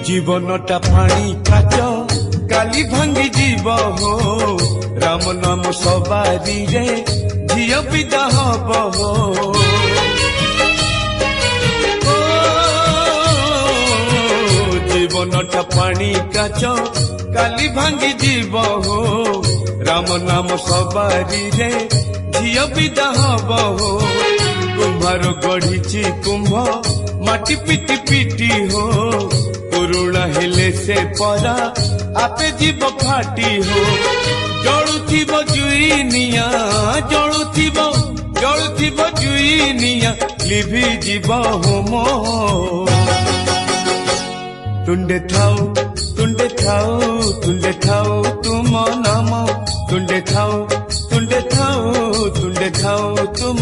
जीवनटा पानी काच काली भांगी जीव हो राम नाम सवारी रे झियो विदा हब हो जीवनटा पानी काच काली भांगी जीव हो राम नाम सवारी रे झियो विदा हब हो कुम्भार गढ़ी कुंभ माटी पिटी पिटी हो पुरुणा हेले से परा आपे जीव फाटी हो जलुथिब जुईनिया जलुथिब जुईनिया लिभि जीव होम तुंडे थाऊ तुम नाम तुंडे थाऊ तुम